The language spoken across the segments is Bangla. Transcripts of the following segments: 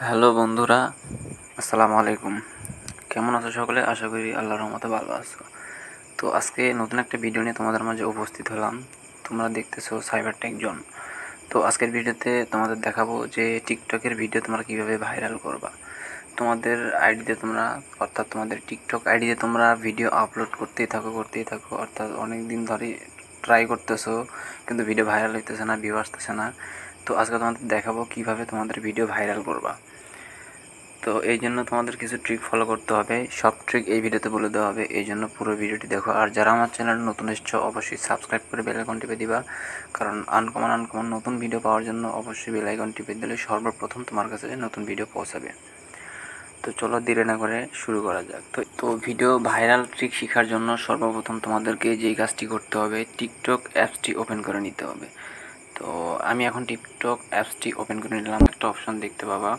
হ্যালো বন্ধুরা, আসসালামু আলাইকুম। কেমন আছো সকলে? আশা করি আল্লাহর রহমতে ভালো আছো। তো আজকে নতুন একটা ভিডিও নিয়ে তোমাদের মাঝে উপস্থিত হলাম। তোমরা দেখতেছো সাইবার টেক জোন। তো আজকের ভিডিওতে তোমাদের দেখাবো যে টিকটকের ভিডিও তোমরা কীভাবে ভাইরাল করবা। তোমাদের আইডিতে তোমরা অর্থাৎ তোমাদের টিকটক আইডিতে তোমরা ভিডিও আপলোড করতেই থাকো অর্থাৎ অনেক দিন ধরে ট্রাই করতেছো, কিন্তু ভিডিও ভাইরাল হইতেছে না, ভিউ আসতেছে না। তো আজকে তোমাদের দেখাবো কীভাবে তোমাদের ভিডিও ভাইরাল করবা। তো এই জন্য তোমাদের কিছু ট্রিক ফলো করতে হবে, সব ট্রিক এই ভিডিওতে বলে দেওয়া হবে। এই জন্য পুরো ভিডিওটি দেখো। আর যারা আমার চ্যানেল নতুন এসছো অবশ্যই সাবস্ক্রাইব করে বেল আইকন টিপে দিবা, কারণ আনকমন নতুন ভিডিও পাওয়ার জন্য অবশ্যই বেল আইকন টিপে দিলে সর্বপ্রথম তোমার কাছে নতুন ভিডিও পৌঁছাবে। তো চলো দেরি না করে শুরু করা যাক। তো ভিডিও ভাইরাল ট্রিক শেখার জন্য সর্বপ্রথম তোমাদেরকে যেই কাজটি করতে হবে, টিকটক অ্যাপসটি ওপেন করে নিতে হবে। তো আমি এখন টিকটক অ্যাপসটি ওপেন করে নিলাম। একটা অপশন দেখতে পাবা,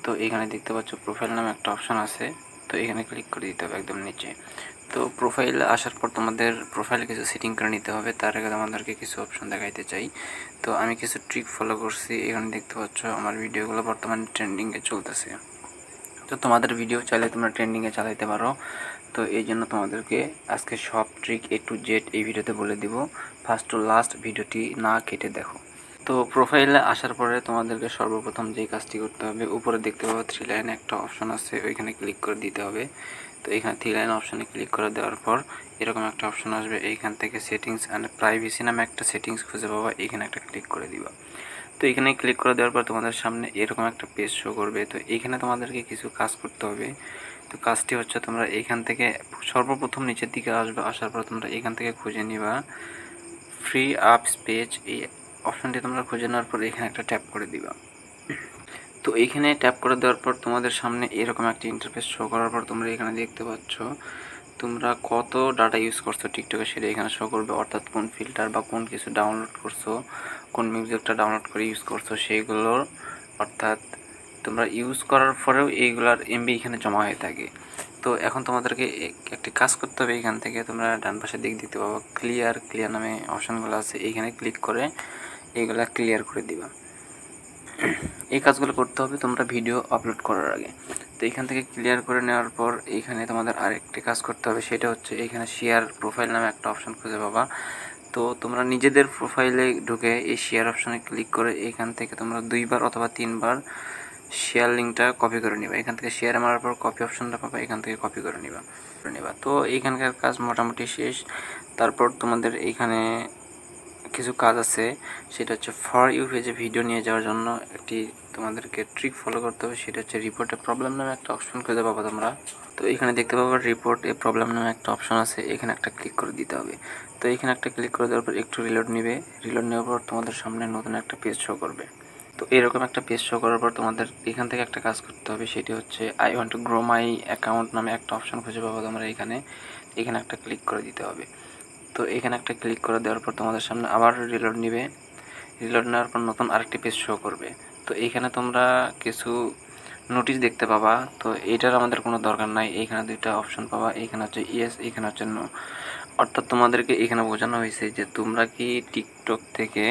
তো এখানে দেখতে পাচ্ছ প্রোফাইল নামে একটা অপশন আছে। তো এখানে ক্লিক করে দিতে হবে একদম নিচে। তো প্রোফাইলে আসার পর তোমাদের প্রোফাইলে কিছু সেটিং করে নিতে হবে। তার আগে তোমাদেরকে কিছু অপশন দেখাইতে চাই। তো আমি কিছু ট্রিক ফলো করছি। এখানে দেখতে পাচ্ছ আমার ভিডিওগুলো বর্তমানে ট্রেন্ডিংয়ে চলতেছে। তো তোমাদের ভিডিও চাইলে তোমরা ট্রেন্ডিংয়ে চালাইতে পারো। তো এই জন্য তোমাদেরকে আজকে সব ট্রিক A to Z এই ভিডিওতে বলে দিব। ফার্স্ট টু লাস্ট ভিডিওটি না কেটে দেখো। তো প্রোফাইলে আসার পরে তোমাদেরকে সর্বপ্রথম যেই কাজটি করতে হবে, উপরে দেখতে পাবো 3 লাইন একটা অপশন আছে, ওইখানে ক্লিক করে দিতে হবে। তো এখানে 3 লাইন অপশানে ক্লিক করে দেওয়ার পর এরকম একটা অপশন আসবে। এইখান থেকে সেটিংস অ্যান্ড প্রাইভেসি নামে একটা সেটিংস খুঁজে পাবা, এখানে একটা ক্লিক করে দিবা। তো এখানে ক্লিক করে দেওয়ার পর তোমাদের সামনে এরকম একটা পেজ শো করবে। তো এইখানে তোমাদেরকে কিছু কাজ করতে হবে। তো কাজটি হচ্ছে, তোমরা এইখান থেকে সর্বপ্রথম নিচের দিকে আসবে। আসার পর তোমরা এখান থেকে খুঁজে নিবা ফ্রি আপস পেজ। এই অপশানটি তোমরা খুঁজে নেওয়ার পর এখানে একটা ট্যাপ করে দিবা। তো এইখানে ট্যাপ করে দেওয়ার পর তোমাদের সামনে এরকম একটা ইন্টারফেস শো করার পর তোমরা এখানে দেখতে পাচ্ছ তোমরা কত ডাটা ইউজ করছো টিকটকে, সেটা এখানে শো করবে। অর্থাৎ কোন ফিল্টার বা কোন কিছু ডাউনলোড করছো, কোন মিউজিকটা ডাউনলোড করে ইউজ করছো সেইগুলোর, অর্থাৎ তোমরা ইউজ করার পরেও এইগুলার এমবি এখানে জমা হয়ে থাকে। তো এখন তোমাদেরকে একটি কাজ করতে হবে। এখান থেকে তোমরা ডান পাশের দিক দেখতে পাবো ক্লিয়ার নামে অপশানগুলো আছে, এইখানে ক্লিক করে এইগুলা ক্লিয়ার করে দিবা। এই কাজগুলো করতে হবে তোমরা ভিডিও আপলোড করার আগে। তো এখান থেকে ক্লিয়ার করে নেওয়ার পর এইখানে তোমাদের আরেকটি কাজ করতে হবে, সেটা হচ্ছে এইখানে শেয়ার প্রোফাইল নামে একটা অপশন খুঁজে পাবা। তো তোমরা নিজেদের প্রোফাইলে ঢুকে এই শেয়ার অপশানে ক্লিক করে এখান থেকে তোমরা 2বার অথবা 3বার শেয়ার লিঙ্কটা কপি করে নিবা। এখান থেকে শেয়ার মারার পর কপি অপশনটা পাবা, এখান থেকে কপি করে নিবা। তো এইখানকার কাজ মোটামুটি শেষ। তারপর তোমাদের এইখানে কিছু কাজ আছে, সেটা হচ্ছে ফর ইউ পেজে ভিডিও নিয়ে যাওয়ার জন্য একটি তোমাদেরকে ট্রিক ফলো করতে হবে। সেটা হচ্ছে রিপোর্ট এ প্রবলেম নামে একটা অপশন খুঁজে পাবো তোমরা। তো এখানে দেখতে পাবো রিপোর্ট এ প্রবলেম নামে একটা অপশন আছে, এখানে একটা ক্লিক করে দিতে হবে। তো এখানে একটা ক্লিক করে দেওয়ার পর একটু রিলোড নেবে। রিলোড নেওয়ার পর তোমাদের সামনে নতুন একটা পেজ শো করবে। তো এরকম একটা পেজ শো করার পর তোমাদের এখান থেকে একটা কাজ করতে হবে, সেটি হচ্ছে I want to grow my account নামে একটা অপশন খুঁজে পাবো তোমরা। এখানে একটা ক্লিক করে দিতে হবে। তো এখানে একটা ক্লিক করে দেওয়ার পর তোমাদের সামনে আবার রিলোড নেবে। রিলোড নেওয়ার পর নতুন আরেকটি পেজ শো করবে। তো এইখানে তোমরা কিছু নোটিশ দেখতে পাবা। তো এইটার আমাদের কোনো দরকার নাই। এইখানে দুইটা অপশন পাবা, এইখানে হচ্ছে ইয়েস, এইখানে হচ্ছে নো। অর্থাৎ তোমাদেরকে এখানে বোঝানো হয়েছে যে তোমরা কি টিকটক থেকে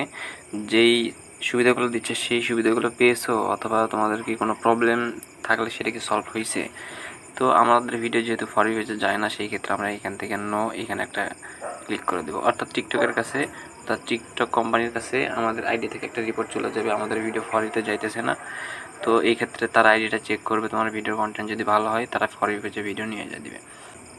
যেই সুবিধাগুলো দিচ্ছে সেই সুবিধাগুলো পেয়েছো, অথবা তোমাদের কি কোনো প্রবলেম থাকলে সেটা কি সলভ হয়েছে। তো আমাদের ভিডিও যেহেতু ফর ইউ পেজে যায় না, সেই ক্ষেত্রে আমরা এখান থেকে নো এখানে একটা ক্লিক করে দেবো। অর্থাৎ টিকটকের কাছে, অর্থাৎ টিকটক কোম্পানির কাছে আমাদের আইডি থেকে একটা রিপোর্ট চলে যাবে, আমাদের ভিডিও ফর ইউতে যাইতেছে না। তো এই ক্ষেত্রে তারা আইডিটা চেক করবে, তোমার ভিডিওর কন্টেন্ট যদি ভালো হয় তারা ফর ইউ পেজে ভিডিও নিয়ে যা দিবে।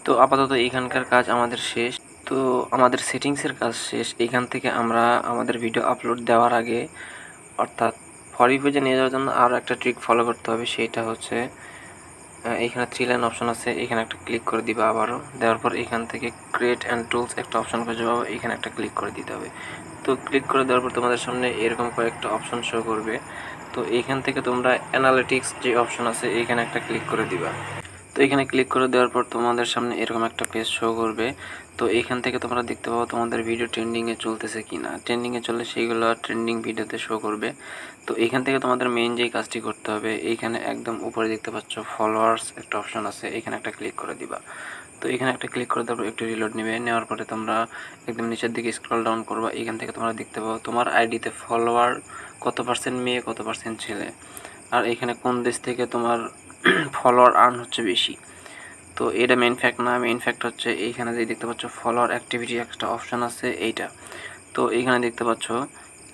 তো আপাতত এইখানকার কাজ আমাদের শেষ। তো আমাদের সেটিংসের কাজ শেষ। এইখান থেকে আমরা আমাদের ভিডিও আপলোড দেওয়ার আগে, অর্থাৎ ফর ইউ পেজে নিয়ে যাওয়ার জন্য আরও একটা ট্রিক ফলো করতে হবে। সেইটা হচ্ছে এইখানে 3 লাইন অপশন আছে, এখানে একটা ক্লিক করে দিবা আবারও। দেওয়ার পর এখান থেকে ক্রিয়েট অ্যান্ড টুলস একটা অপশন খুঁজে পাবো, এখানে একটা ক্লিক করে দিতে হবে। তো ক্লিক করে দেওয়ার পর তোমাদের সামনে এরকম কয়েকটা অপশন শো করবে। তো এইখান থেকে তোমরা অ্যানালিটিক্স যে অপশন আছে এইখানে একটা ক্লিক করে দিবা। তো এখানে ক্লিক করে দেওয়ার পর তোমাদের সামনে এরকম একটা পেজ শো করবে। তো এইখান থেকে তোমরা দেখতে পাবো তোমাদের ভিডিও ট্রেন্ডিংয়ে চলতেছে কি না। ট্রেন্ডিংয়ে চললে সেইগুলো ট্রেন্ডিং ভিডিওতে শো করবে। তো এইখান থেকে তোমাদের মেইন যেই কাজটি করতে হবে, এইখানে একদম উপরে দেখতে পাচ্ছ ফলোয়ার্স একটা অপশন আছে, এখানে একটা ক্লিক করে দিবা। তো এখানে একটা ক্লিক করে দেওয়ার পর একটু রিলোড নেবে। নেওয়ার পরে তোমরা একদম নিচের দিকে স্ক্রল ডাউন করবা। এখান থেকে তোমরা দেখতে পাবো তোমার আইডিতে ফলোয়ার কত পার্সেন্ট মেয়ে, কত পার্সেন্ট ছেলে। আর এখানে কোন দেশ থেকে তোমার ফলোয়ার আর্ন হচ্ছে বেশি। তো এটা মেইন ফ্যাক্ট না, মেইন ফ্যাক্ট হচ্ছে এইখানে যে দেখতে পাচ্ছ ফলোয়ার অ্যাক্টিভিটি একটা অপশন আছে এইটা। তো এইখানে দেখতে পাচ্ছ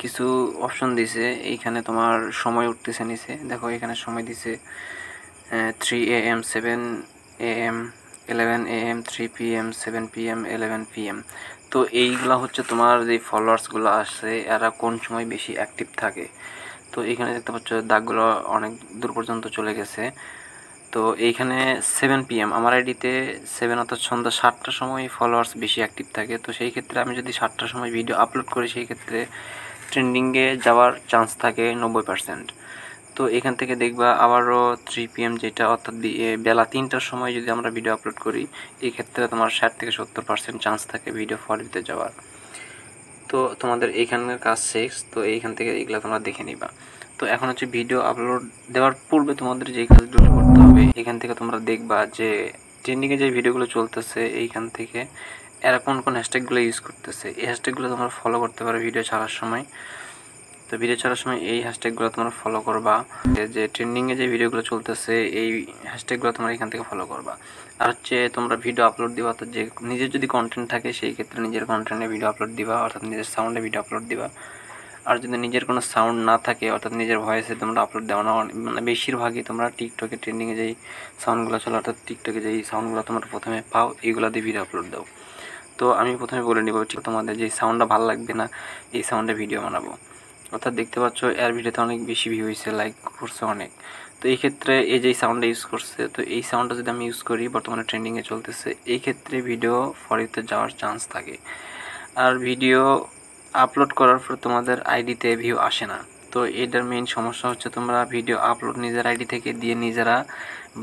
কিছু অপশন দিছে, এইখানে তোমার সময় উঠতেছে নিচে, দেখো এখানে সময় দিছে 3 AM 7 AM 11 AM 3 PM 7 PM 11 PM। তো এইগুলা হচ্ছে তোমার যে ফলোয়ার্সগুলো আসছে এরা কোন সময় বেশি অ্যাক্টিভ থাকে। তো এইখানে দেখতে পাচ্ছ দাগগুলো অনেক দূর পর্যন্ত চলে গেছে। তো এইখানে 7 PM আমার আইডিতে 7 অর্থাৎ সন্ধ্যা 7টার সময় ফলোয়ার্স বেশি অ্যাক্টিভ থাকে। তো সেই ক্ষেত্রে আমি যদি 7টার সময় ভিডিও আপলোড করি সেই ক্ষেত্রে ট্রেন্ডিংয়ে যাওয়ার চান্স থাকে 90%। তো এখান থেকে দেখবা আবারও 3 PM যেটা অর্থাৎ বেলা 3টার সময় যদি আমরা ভিডিও আপলোড করি এই ক্ষেত্রে তোমার 60 থেকে 70% চান্স থাকে ভিডিও ফর ভিউতে যাওয়ার। তো তোমাদের এইখানের কাজ শেষ। তো এইখান থেকে এগুলো তোমরা দেখে নিবা। তো এখন হচ্ছে ভিডিও আপলোড দেওয়ার পূর্বে তোমাদের যে কাজগুলো করতে হবে এখান থেকে তোমরা দেখবা যে ট্রেন্ডিংয়ে যে ভিডিওগুলো চলতেছে এইখান থেকে এরা কোন কোন হ্যাশট্যাগুলো ইউজ করতেছে, এই হ্যাশট্যাগুলো তোমরা ফলো করতে পারো ভিডিও ছাড়ার সময়। তো ভিডিও ছাড়ার সময় এই হ্যাশট্যাগুলো তোমরা ফলো করবা, যে ট্রেন্ডিংয়ে যে ভিডিওগুলো চলতেছে এই হ্যাশট্যাগুলো তোমরা এখান থেকে ফলো করবা। আর হচ্ছে তোমরা ভিডিও আপলোড দিবা, তো যে নিজের যদি কন্টেন্ট থাকে সেই ক্ষেত্রে নিজের কন্টেন্টে ভিডিও আপলোড দিবা, অর্থাৎ নিজের সাউন্ডে ভিডিও আপলোড দিবা। আর যদি নিজের কোনো সাউন্ড না থাকে অর্থাৎ নিজের ভয়েসে তোমরা আপলোড দেওয়া না, মানে বেশিরভাগই তোমরা টিকটকে ট্রেন্ডিংয়ে যেই সাউন্ডগুলো চলে অর্থাৎ টিকটকে যেই সাউন্ডগুলো তোমরা প্রথমে পাও এইগুলো দিয়ে ভিডিও আপলোড দাও। তো আমি প্রথমে বলে নিব ঠিক তোমাদের যেই সাউন্ডটা ভালো লাগবে না এই সাউন্ডে ভিডিও বানাবো। অর্থাৎ দেখতে পাচ্ছ এর ভিডিওতে অনেক বেশি ভিউ হয়েছে, লাইক করছে অনেক। তো এই ক্ষেত্রে এই যে সাউন্ডটা ইউজ করছে, তো এই সাউন্ডটা যদি আমি ইউজ করি বর্তমানে ট্রেন্ডিংয়ে চলতেছে এই ক্ষেত্রে ভিডিও ফর ইউতে যাওয়ার চান্স থাকে। আর ভিডিও আপলোড করার পর তোমাদের আইডিতে ভিউ আসে না। তো এটার মেইন সমস্যা হচ্ছে তোমরা ভিডিও আপলোড নিজের আইডি থেকে দিয়ে নিজেরা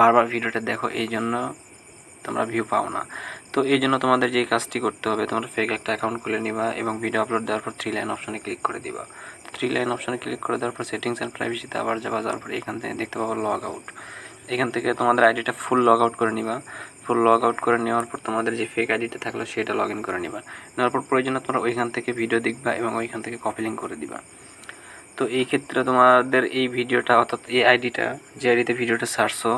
বারবার ভিডিওটা দেখো, এই জন্য তোমরা ভিউ পাও না। তো এই জন্য তোমাদের যে কাজটি করতে হবে তোমরা ফেক একটা অ্যাকাউন্ট খুলে নিবা এবং ভিডিও আপলোড দেওয়ার পর 3 লাইন অপশনে ক্লিক করে দিবা। 3 লাইন অপশনে ক্লিক করে দেওয়ার পর সেটিংস অ্যান্ড প্রাইভেসিতে আবার যাওয়ার পর এখান থেকে দেখতে পাবো লগ আউট। এখান থেকে তোমাদের আইডিটা ফুল লগ আউট করে নিবা। ফুল লগ আউট করে নেওয়ার পর তোমাদের যে ফেক আইডিটা থাকলো সেটা লগ ইন করে নিবা। নেওয়ার পর প্রয়োজনে তোমরা ওইখান থেকে ভিডিও দেখবা এবং ওইখান থেকে কপি লিঙ্ক করে দিবা। তো এই ক্ষেত্রে তোমাদের এই ভিডিওটা অর্থাৎ এই আইডিটা যে আইডিতে ভিডিওটা ছাড়ছো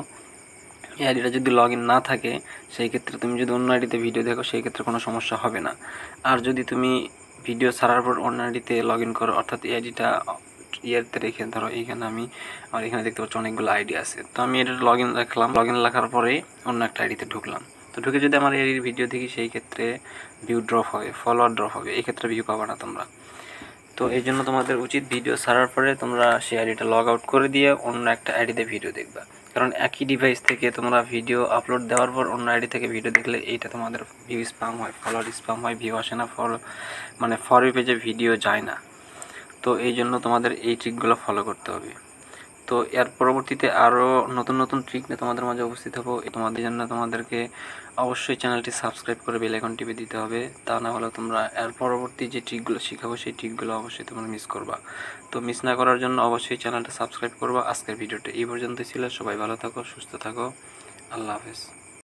এই আইডিটা যদি লগ ইন না থাকে সেই ক্ষেত্রে তুমি যদি অন্য আইডিতে ভিডিও দেখো সেই ক্ষেত্রে কোনো সমস্যা হবে না। আর যদি তুমি ভিডিও ছাড়ার পর অন্য আইডিতে লগ ইন করো অর্থাৎ এই আইডিটা ইয়েতে রেখে ধরো এইখানে আমি আমার এখানে দেখতে পাচ্ছি অনেকগুলো আইডি আছে, তো আমি এটা লগ ইন রাখলাম, লগ ইন রাখার পরে অন্য একটা আইডিতে ঢুকলাম। তো ঢুকে যদি আমার এই ভিডিও দেখি সেই ক্ষেত্রে ভিউ ড্রপ হবে, ফলোয়ার ড্রপ হবে, এই ক্ষেত্রে ভিউ পাবা না তোমরা। তো এই জন্য তোমাদের উচিত ভিডিও ছাড়ার পরে তোমরা সেই আইডিটা লগ আউট করে দিয়ে অন্য একটা আইডিতে ভিডিও দেখবা। কারণ একই ডিভাইস থেকে তোমরা ভিডিও আপলোড দেওয়ার পর অন্য আইডি থেকে ভিডিও দেখলে এইটা তোমাদের ভিউ স্প্যাম হয়, ফলোয়ার স্প্যাম হয়, ভিউ আসে না, ফর ইউ পেজে ভিডিও যায় না। তো এই জন্য তোমাদের এই ট্রিকগুলো ফলো করতে হবে। তো এর পরবর্তীতে আরও নতুন নতুন ট্রিক নিয়ে তোমাদের মাঝে উপস্থিত হবো। তোমাদের জন্য তোমাদেরকে অবশ্যই চ্যানেলটি সাবস্ক্রাইব করে বেল আইকন টিপে দিতে হবে, তা না হলে তোমরা এর পরবর্তী যে ট্রিকগুলো শেখাবো সেই ট্রিকগুলো অবশ্যই তোমরা মিস করবা। তো মিস না করার জন্য অবশ্যই চ্যানেলটা সাবস্ক্রাইব করবা। আজকের ভিডিওটা এই পর্যন্তই ছিল। সবাই ভালো থাকো, সুস্থ থাকো, আল্লাহ হাফেজ।